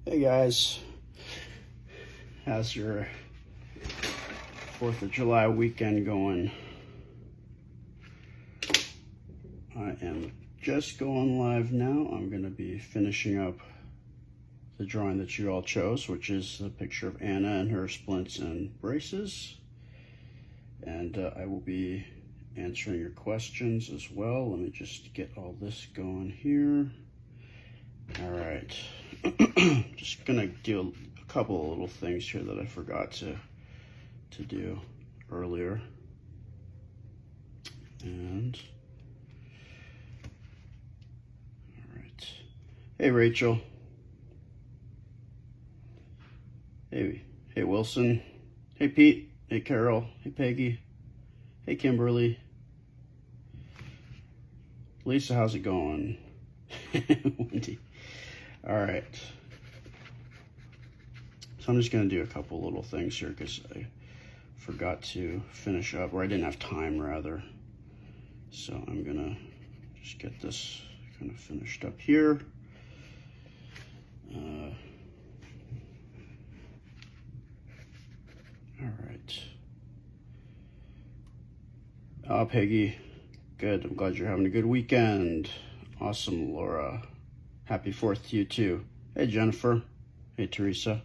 Hey guys, how's your 4th of July weekend going? I am just going live now. I'm going to be finishing up the drawing that you all chose, which is a picture of Anna and her splints and braces. And I will be answering your questions as well. Let me just get all this going here. All right. Just gonna do a couple of little things here that I forgot to do earlier. And all right. Hey Rachel. Hey Wilson. Hey Pete. Hey Carol. Hey Peggy. Hey Kimberly. Lisa, how's it going? Wendy. All right. So I'm just going to do a couple little things here because I forgot to finish up, or I didn't have time rather. So I'm going to just get this kind of finished up here. All right. Oh, Peggy. Good. I'm glad you're having a good weekend. Awesome, Laura. Happy 4th to you too. Hey, Jennifer. Hey, Teresa.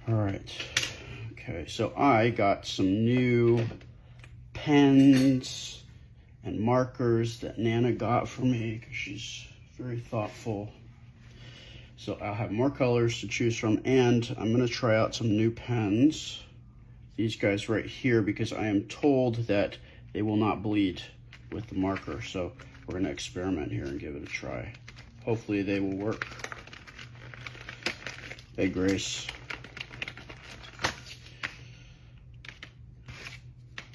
All right. Okay, so I got some new pens and markers that Nana got for me because she's very thoughtful. So I'll have more colors to choose from, and I'm going to try out some new pens. These guys right here, because I am told that they will not bleed with the marker. So we're going to experiment here and give it a try. Hopefully they will work. Hey, Grace.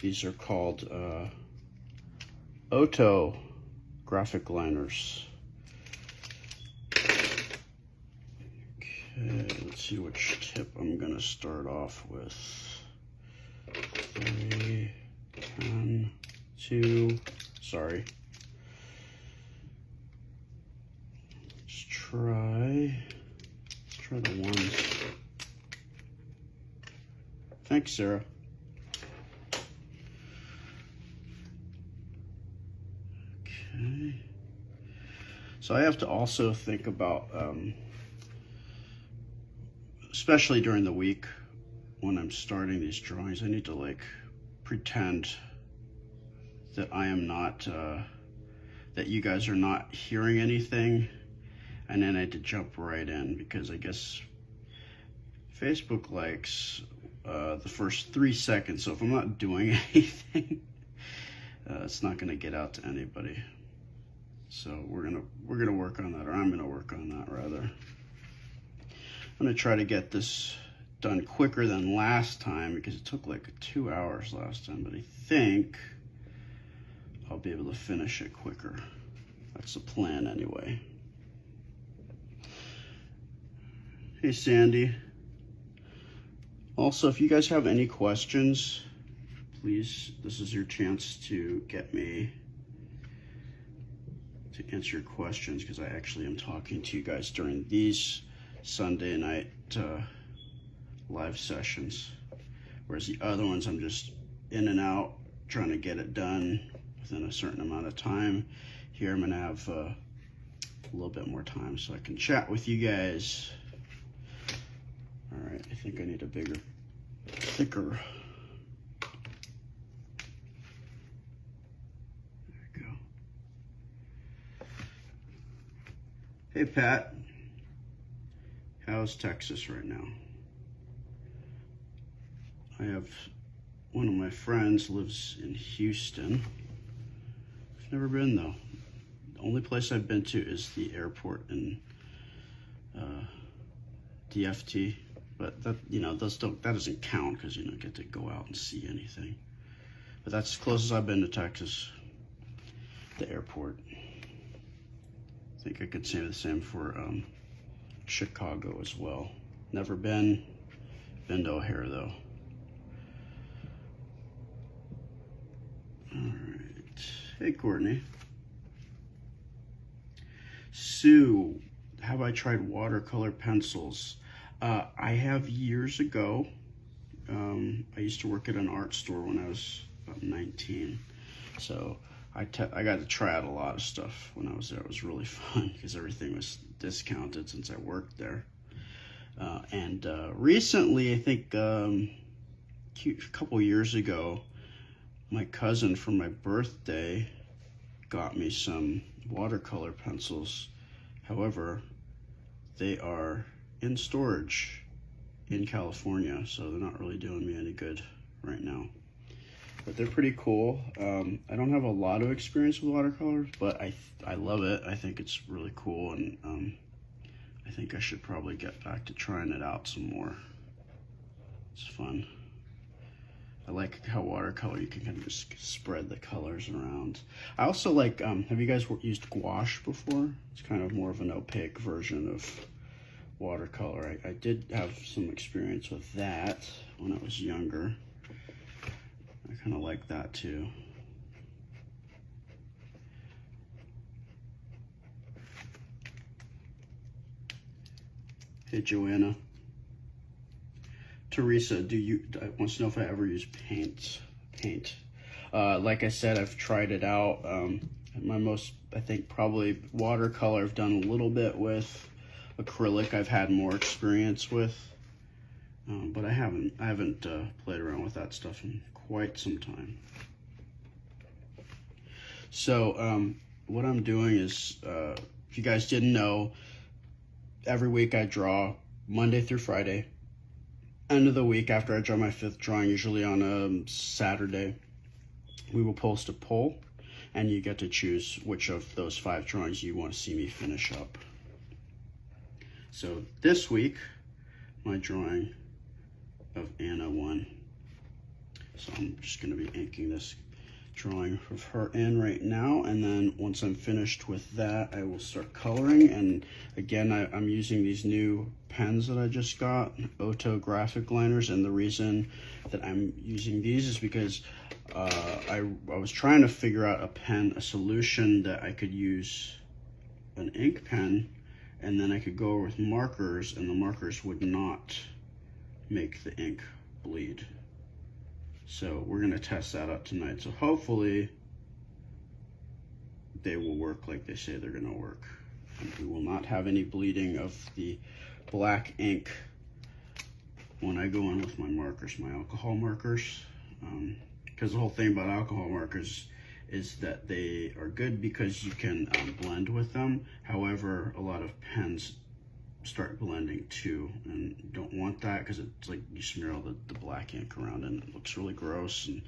These are called Otto graphic liners. Okay, let's see which tip I'm going to start off with. 3, 10, 2, sorry. Let's try the ones. Thanks, Sarah. Okay. So I have to also think about, especially during the week when I'm starting these drawings, I need to like pretend that I am not, that you guys are not hearing anything. And then I had to jump right in because I guess Facebook likes the first 3 seconds. So if I'm not doing anything, it's not gonna get out to anybody. So we're gonna work on that, or I'm gonna work on that rather. I'm gonna try to get this done quicker than last time because it took like 2 hours last time, but I think I'll be able to finish it quicker. That's the plan anyway. Hey Sandy. Also, if you guys have any questions, please, this is your chance to get me to answer your questions because I actually am talking to you guys during these Sunday night live sessions, whereas the other ones I'm just in and out trying to get it done within a certain amount of time. Here I'm gonna have a little bit more time so I can chat with you guys. All right, I think I need a bigger, thicker. There we go. Hey Pat, how's Texas right now? I have one of my friends lives in Houston. I've never been though. The only place I've been to is the airport in DFT, but that, you know, that doesn't count because you don't get to go out and see anything. But that's as close as I've been to Texas, the airport. I think I could say the same for Chicago as well. Never been to O'Hare though. All right. Hey, Courtney. Sue have I tried watercolor pencils? I have years ago. I used to work at an art store when I was about 19. So I got to try out a lot of stuff when I was there. It was really fun because everything was discounted since I worked there. And recently, I think a couple years ago, my cousin for my birthday got me some watercolor pencils. However, they are in storage in California, so they're not really doing me any good right now. But they're pretty cool. I don't have a lot of experience with watercolors, but I love it. I think it's really cool, and I think I should probably get back to trying it out some more. It's fun. I like how watercolor, you can kind of just spread the colors around. I also like, have you guys used gouache before? It's kind of more of an opaque version of watercolor. I did have some experience with that when I was younger. I kind of like that too. Hey, Joanna. Teresa, wants to know if I ever use paint. Like I said, I've tried it out. My most, I think, probably watercolor I've done a little bit with. Acrylic I've had more experience with. But I haven't played around with that stuff in quite some time. So what I'm doing is, if you guys didn't know, every week I draw Monday through Friday. End of the week, after I draw my 5th drawing, usually on a Saturday, we will post a poll, and you get to choose which of those 5 drawings you want to see me finish up. So this week, my drawing of Anna won. So I'm just going to be inking this drawing of her in right now, and then once I'm finished with that, I will start coloring. And again, I'm using these new pens that I just got, Otto graphic liners, and the reason that I'm using these is because I was trying to figure out a solution that I could use an ink pen, and then I could go with markers, and the markers would not make the ink bleed. So we're going to test that out tonight. So hopefully they will work like they say they're going to work. And we will not have any bleeding of the black ink when I go in with my markers, my alcohol markers. Because the whole thing about alcohol markers is that they are good because you can blend with them. However, a lot of pens start blending too, and you don't want that because it's like you smear all the black ink around and it looks really gross and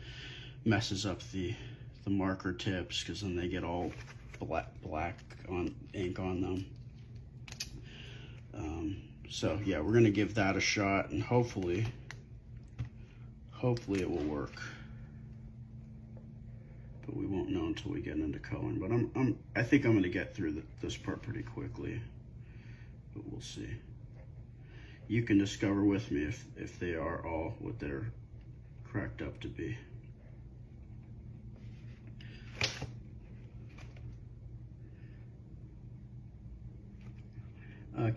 messes up the marker tips, because then they get all black ink on them. So yeah, we're gonna give that a shot, and hopefully it will work, but we won't know until we get into coloring. But I think I'm gonna get through this part pretty quickly, but we'll see. You can discover with me if they are all what they're cracked up to be.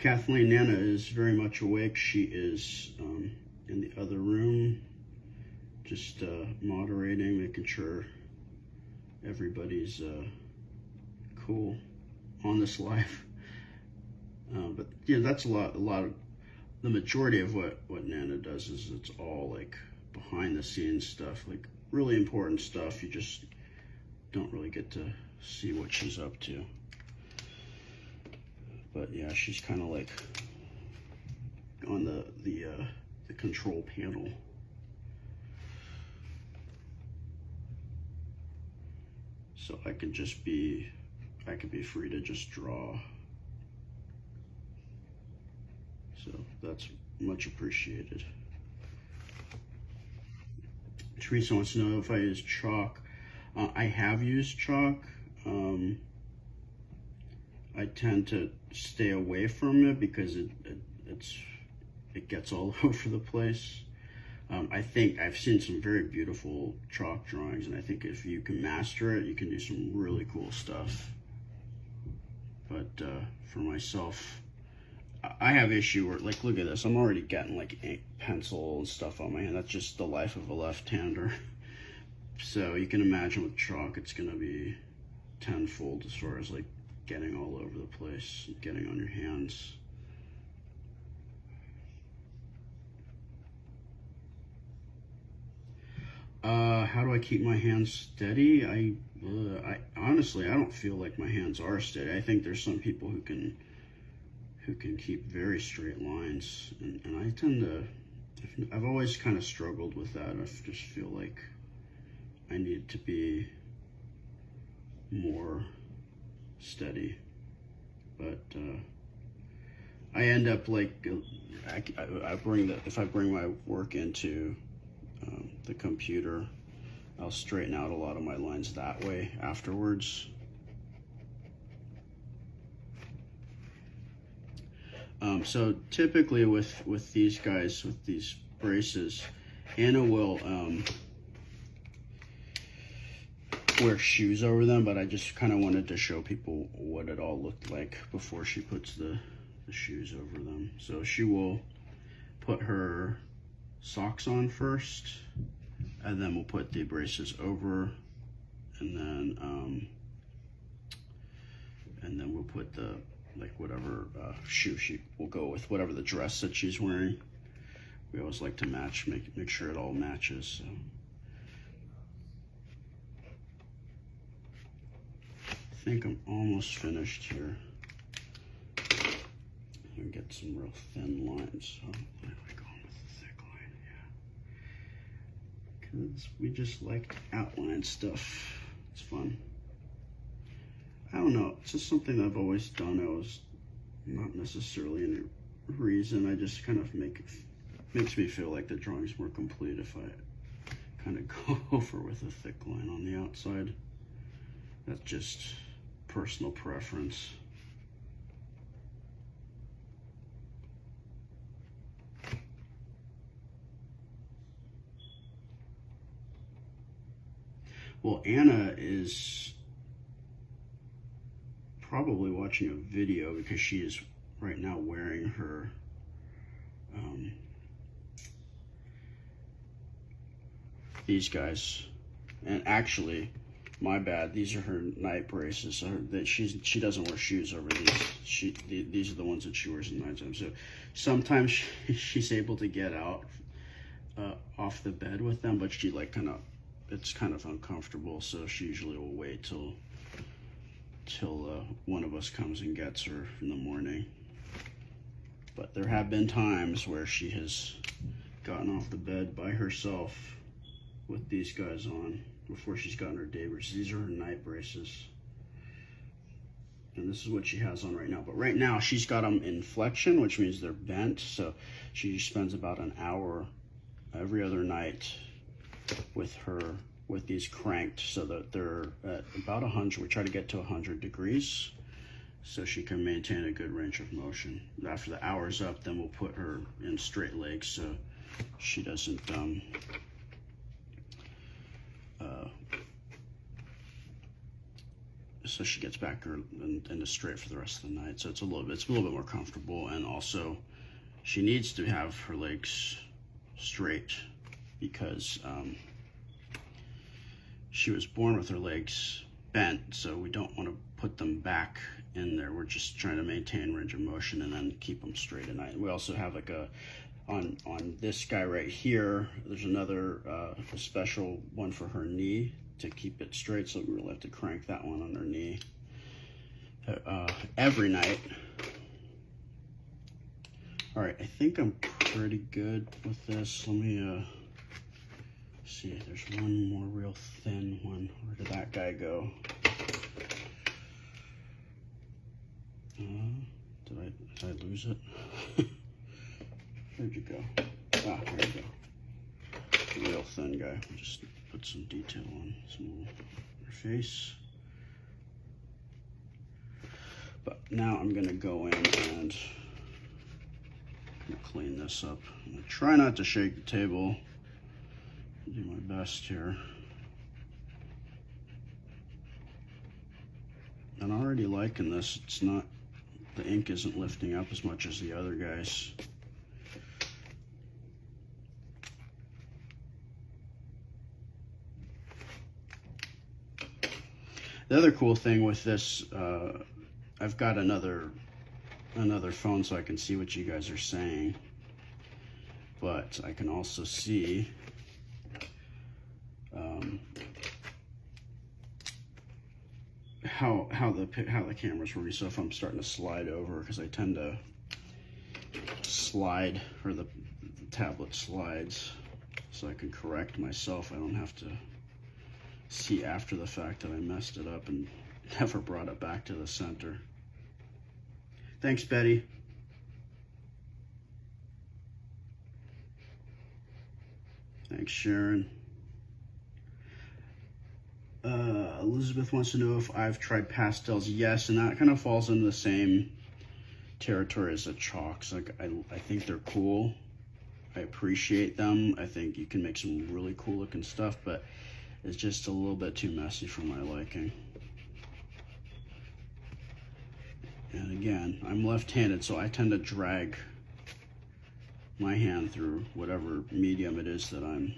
Kathleen Nana is very much awake. She is in the other room, just moderating, making sure everybody's cool on this live. But yeah, that's a lot of the majority of what Nana does is it's all like behind the scenes stuff, like really important stuff. You just don't really get to see what she's up to. But yeah, she's kind of like on the control panel. So I could be free to just draw. So that's much appreciated. Teresa wants to know if I use chalk. I have used chalk. I tend to stay away from it because it gets all over the place. I think I've seen some very beautiful chalk drawings, and I think if you can master it, you can do some really cool stuff. But for myself, I have issue where, like, look at this. I'm already getting like ink, pencil and stuff on my hand. That's just the life of a left-hander. So you can imagine with chalk, it's gonna be tenfold as far as like getting all over the place, getting on your hands. How do I keep my hands steady? I honestly, I don't feel like my hands are steady. I think there's some people who can keep very straight lines, and I tend to, I've always kind of struggled with that. I just feel like I need to be more steady, but I end up like, if I bring my work into the computer, I'll straighten out a lot of my lines that way afterwards. So typically with these guys, with these braces, Anna will wear shoes over them, but I just kind of wanted to show people what it all looked like before she puts the shoes over them. So she will put her socks on first, and then we'll put the braces over, and then we'll put the, like, whatever shoe she will go with, whatever the dress that she's wearing. We always like to match, make sure it all matches. So. I think I'm almost finished here. And get some real thin lines. So there we go with the thick line, yeah. Because we just like to outline stuff. It's fun. I don't know, it's just something I've always done. I was not necessarily any reason. I just kind of makes me feel like the drawing's more complete if I kind of go over with a thick line on the outside. That's just personal preference. Well, Anna is probably watching a video because she is right now wearing her these guys, and actually, my bad, these are her night braces. So that she doesn't wear shoes over these. These are the ones that she wears at nighttime. So sometimes she's able to get out off the bed with them, but she like it's kind of uncomfortable. So she usually will wait till one of us comes and gets her in the morning. But there have been times where she has gotten off the bed by herself with these guys on before she's gotten her day braces. These are her night braces. And this is what she has on right now. But right now she's got them in flexion, which means they're bent. So she spends about an hour every other night with these cranked so that they're at about 100. We try to get to 100 degrees so she can maintain a good range of motion. After the hour's up, then we'll put her in straight legs so she doesn't so she gets back into straight for the rest of the night. So it's a little bit more comfortable, and also she needs to have her legs straight because she was born with her legs bent, so we don't want to put them back in there. We're just trying to maintain range of motion and then keep them straight at night. And we also have like on this guy right here, there's another a special one for her knee to keep it straight, so we really have to crank that one on her knee every night. All right, I think I'm pretty good with this. Let me see, there's one more real thin one. Where did that guy go? Did I lose it? Where'd you go? Ah, there you go. The real thin guy. We'll just put some detail on her face. But now I'm gonna go in and clean this up. I'm gonna try not to shake the table. Do my best here. And I'm already liking this. It's not the ink isn't lifting up as much as the other guys. The other cool thing with this, I've got another phone so I can see what you guys are saying, but I can also see how the camera's working. So if I'm starting to slide over, because I tend to slide, or the tablet slides, so I can correct myself. I don't have to see after the fact that I messed it up and never brought it back to the center. Thanks, Betty. Thanks, Sharon. Elizabeth wants to know if I've tried pastels. Yes, and that kind of falls into the same territory as the chalks. Like, I think they're cool. I appreciate them. I think you can make some really cool looking stuff, but it's just a little bit too messy for my liking. And again, I'm left-handed, so I tend to drag my hand through whatever medium it is that I'm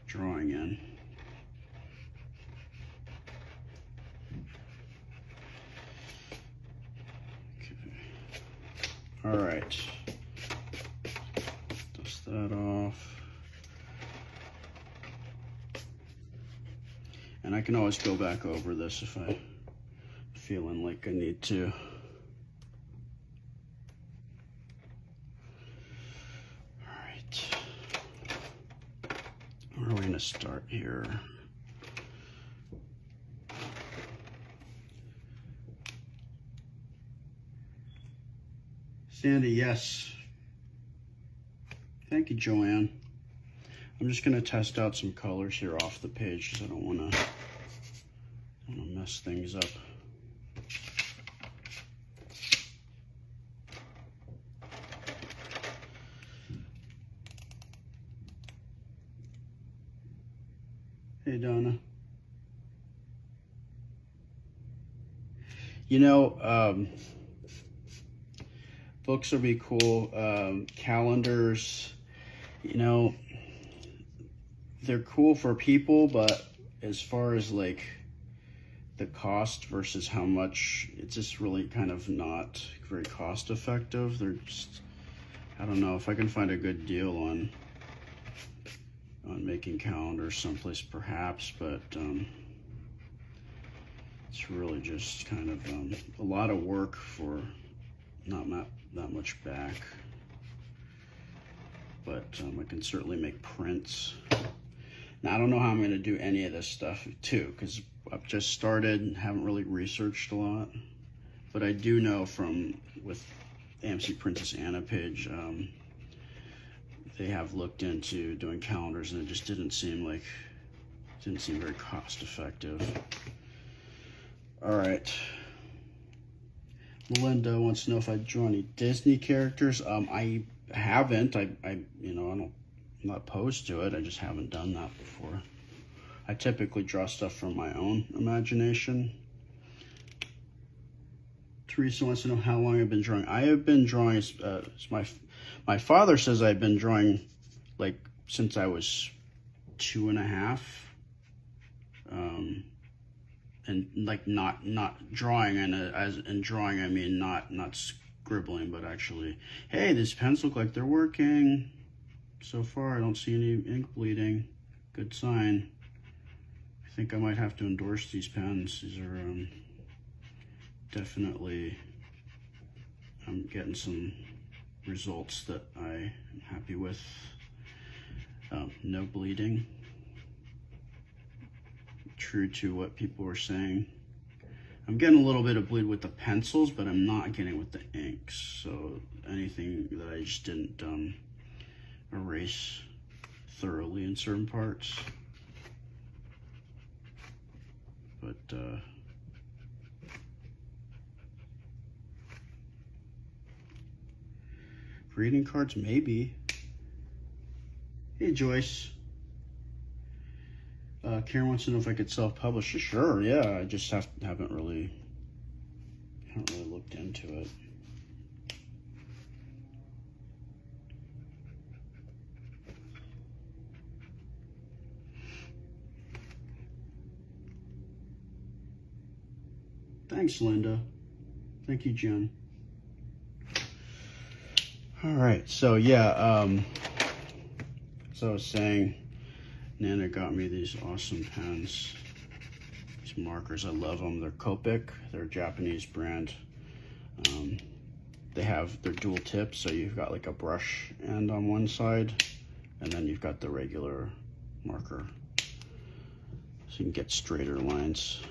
drawing in. All right, dust that off. And I can always go back over this if I'm feeling like I need to. All right, where are we gonna start here? Sandy, yes. Thank you, Joanne. I'm just going to test out some colors here off the page because I don't want to mess things up. Hey, Donna. You know, books would be cool. Calendars, you know, they're cool for people, but as far as like the cost versus how much, it's just really kind of not very cost effective. They're just, I don't know if I can find a good deal on making calendars someplace perhaps, but it's really just kind of a lot of work for not that much back. But I can certainly make prints. Now I don't know how I'm going to do any of this stuff too, because I've just started and haven't really researched a lot. But I do know from with AMC Princess Ana page, they have looked into doing calendars, and it just didn't seem very cost effective. All right. Melinda wants to know if I draw any Disney characters. I haven't. I'm not opposed to it. I just haven't done that before. I typically draw stuff from my own imagination. Teresa wants to know how long I've been drawing. I have been drawing. My father says I've been drawing like since I was 2.5. And like not drawing, and as in drawing I mean not scribbling, but actually, hey, these pens look like they're working. So far I don't see any ink bleeding. Good sign. I think I might have to endorse these pens. These are definitely, I'm getting some results that I am happy with. No bleeding. True to what people were saying. I'm getting a little bit of bleed with the pencils, but I'm not getting with the inks. So anything that I just didn't erase thoroughly in certain parts. But greeting cards, maybe. Hey, Joyce. Karen wants to know if I could self-publish. Sure, yeah. I just haven't really looked looked into it. Thanks, Linda. Thank you, Jen. All right, so yeah, as I was saying, Nana got me these awesome pens, these markers. I love them. They're Copic. They're a Japanese brand. They're dual tips, so you've got like a brush end on one side, and then you've got the regular marker, so you can get straighter lines.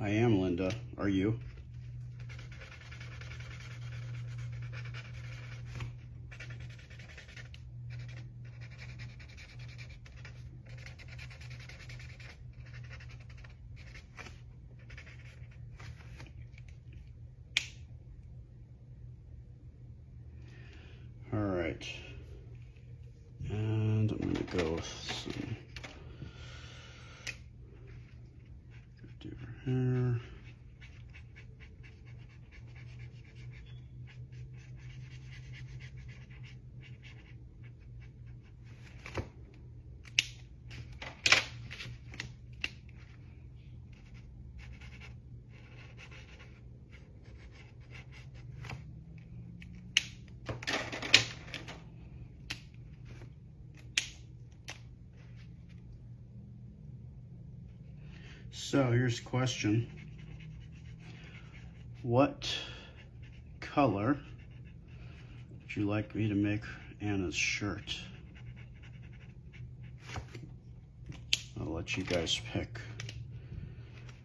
I am, Linda. Are you? All right. And I'm going to go with some hair. So here's a question. What color would you like me to make Anna's shirt? I'll let you guys pick.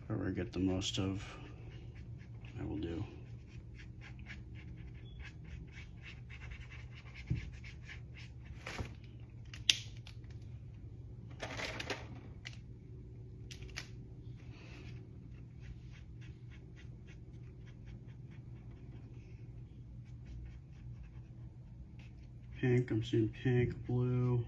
Whatever I get the most of, I will do. Pink, I'm seeing pink, blue.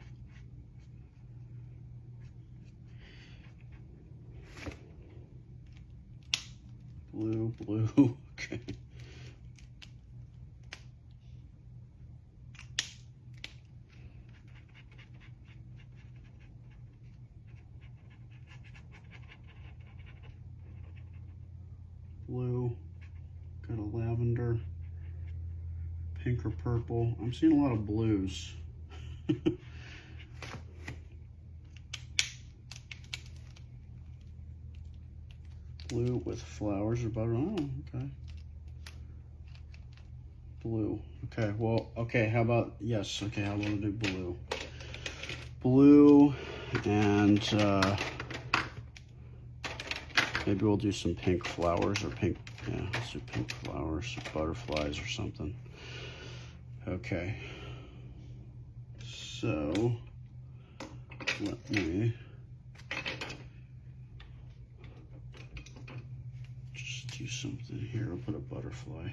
Blue, okay. Blue, got a lavender. Pink or purple. I'm seeing a lot of blues. Blue with flowers or butter. Oh, okay. Blue. Okay, well, okay, how about, yes, okay, how about I do blue? Blue, and maybe we'll do some pink flowers or pink, yeah, let's do pink flowers or butterflies or something. Okay, so let me just do something here. I'll put a butterfly.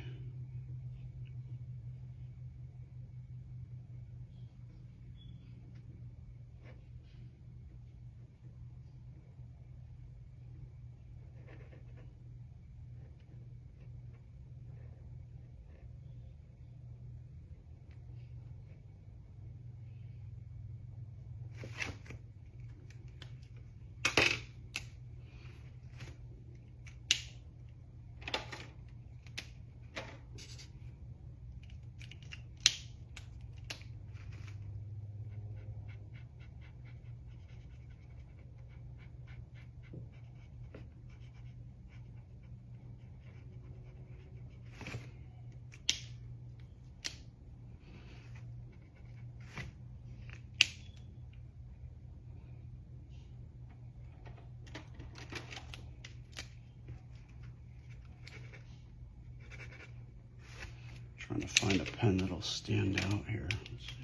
Trying to find a pen that'll stand out here. Let's see.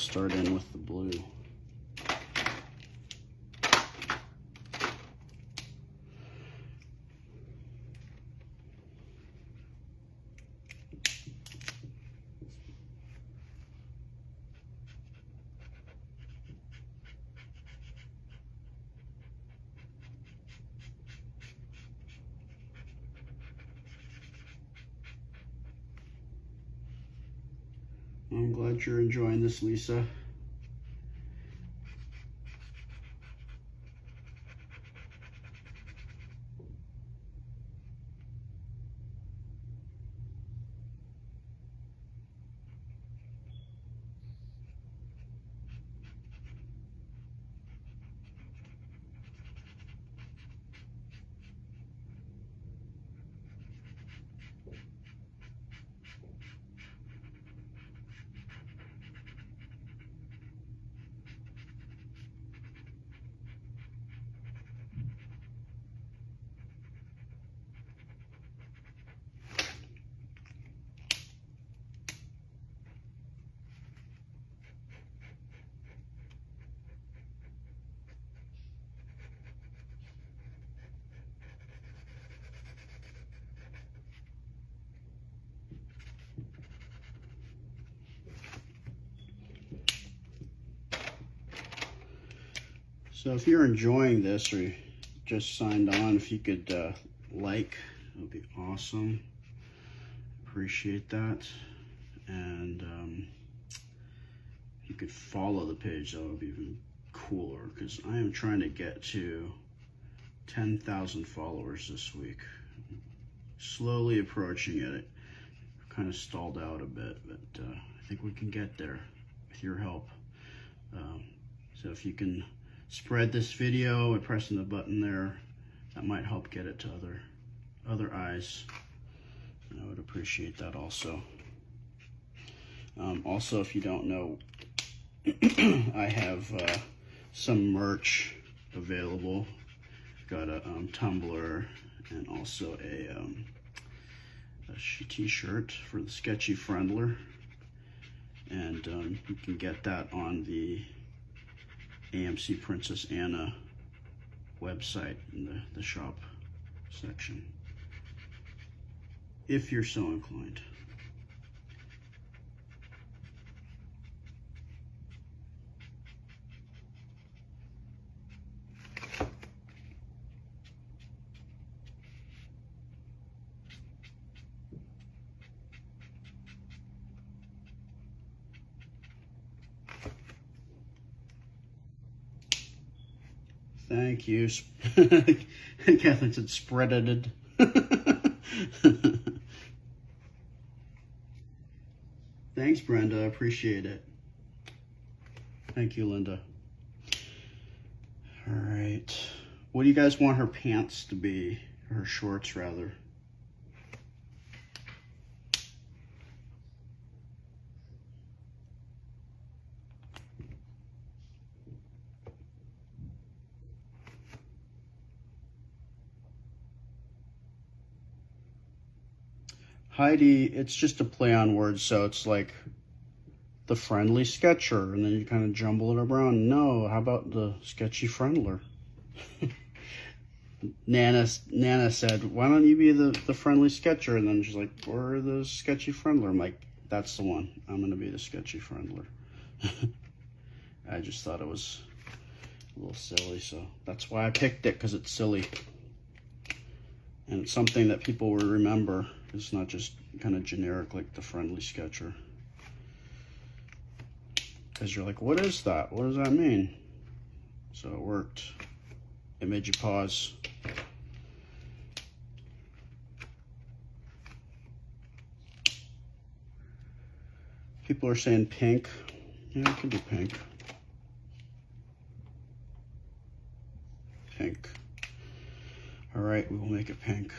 start in with the blue. I'm glad you're enjoying this, Lisa. So if you're enjoying this or you just signed on, if you could like, it would be awesome. Appreciate that. And if you could follow the page, that would be even cooler, because I am trying to get to 10,000 followers this week. Slowly approaching it. Kind of stalled out a bit, but I think we can get there with your help. So if you can spread this video and pressing the button there, that might help get it to other eyes. And I would appreciate that also. Also, if you don't know, I have some merch available. Got a tumbler and also a t-shirt for the Sketchy Friendler, and you can get that on the AMC Princess Ana website in the shop section, if you're so inclined. Thank you. Catherine said spreaded. Thanks, Brenda. I appreciate it. Thank you, Linda. All right. What do you guys want her pants to be? Her shorts, rather. Heidi, it's just a play on words, so it's like the friendly sketcher, and then you kind of jumble it around. No, how about the sketchy friendler? Nana said, why don't you be the friendly sketcher? And then she's like, or the sketchy friendler. I'm like, that's the one. I'm going to be the sketchy friendler. I just thought it was a little silly, so that's why I picked it, because it's silly. And it's something that people will remember. It's not just kind of generic like the friendly sketcher. Because you're like, what is that? What does that mean? So it worked. It made you pause. People are saying pink. Yeah, it could be pink. Pink. All right, we will make it pink.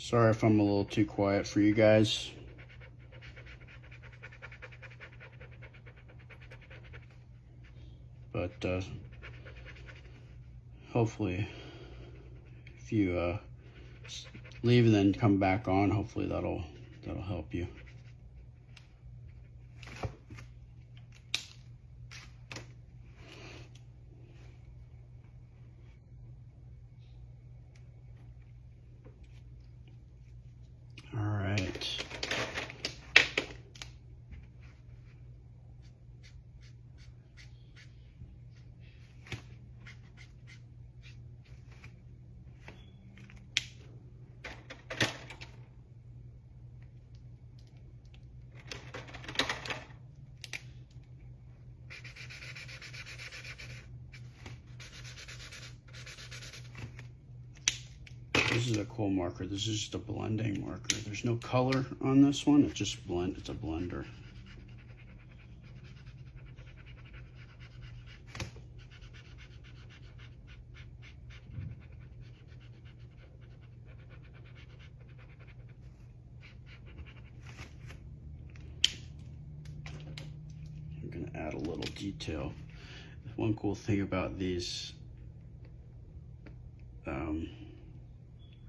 Sorry if I'm a little too quiet for you guys. But hopefully if you leave and then come back on, hopefully that'll help you. All right. This is a cool marker. This is just a blending marker. There's no color on this one. It's just it's a blender. I'm gonna add a little detail. One cool thing about these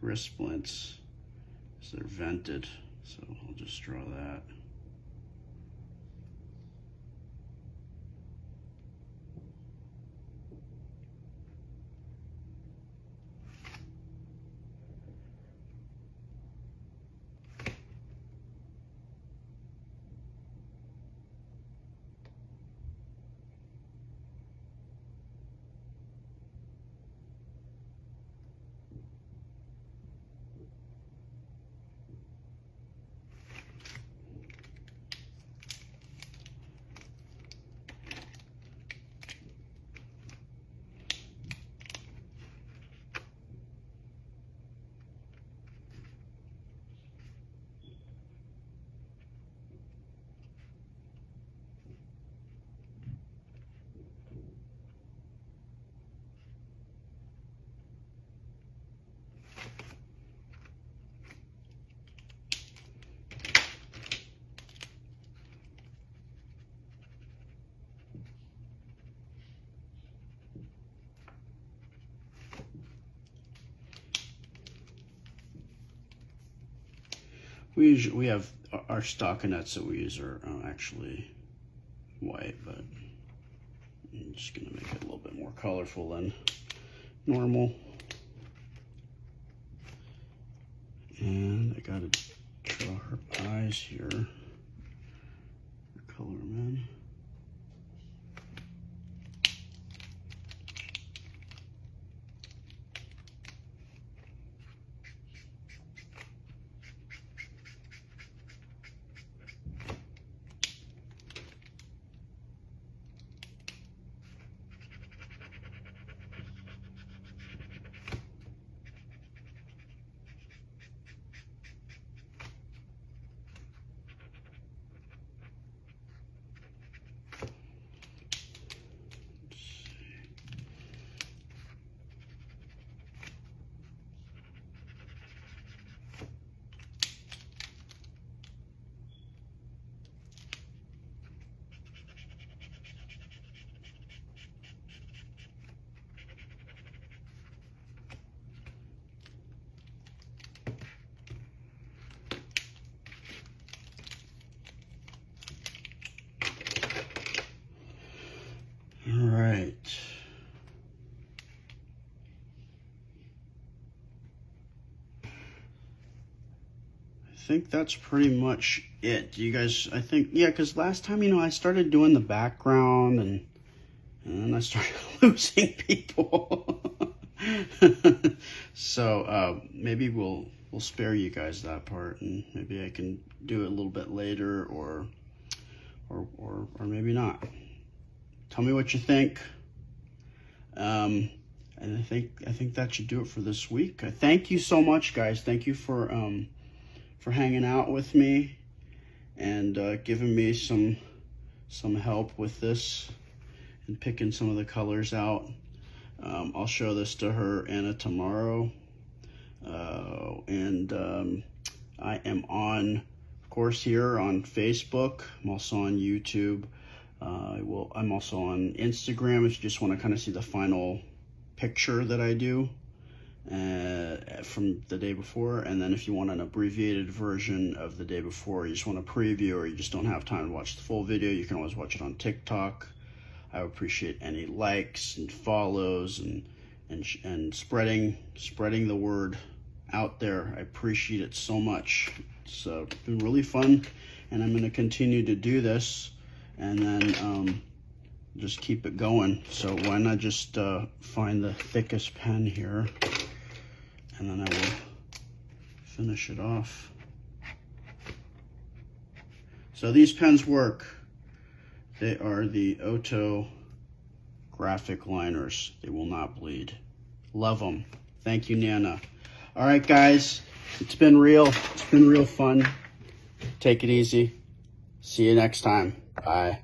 wrist splints is they're vented, so I'll just draw that. We have our stockinettes that we use are actually white, but I'm just gonna make it a little bit more colorful than normal. And I gotta draw her eyes here, color them in. All right. I think that's pretty much it. You guys, I think, yeah, because last time, I started doing the background and then I started losing people. So maybe we'll spare you guys that part, and maybe I can do it a little bit later, or maybe not. Tell me what you think. And I think that should do it for this week. Thank you so much, guys. Thank you for hanging out with me and giving me some help with this and picking some of the colors out. I'll show this to her, Anna, tomorrow. I am on, of course, here on Facebook. I'm also on YouTube. I'm also on Instagram if you just want to kind of see the final picture that I do from the day before. And then if you want an abbreviated version of the day before, you just want a preview, or you just don't have time to watch the full video, you can always watch it on TikTok. I would appreciate any likes and follows and spreading the word out there. I appreciate it so much. It's been really fun, and I'm going to continue to do this, and then just keep it going. So why not just find the thickest pen here, and then I will finish it off. So these pens work. They are the Otto graphic liners. They will not bleed. Love them. Thank you, Nana. All right, guys, it's been real. It's been real fun. Take it easy. See you next time. Bye.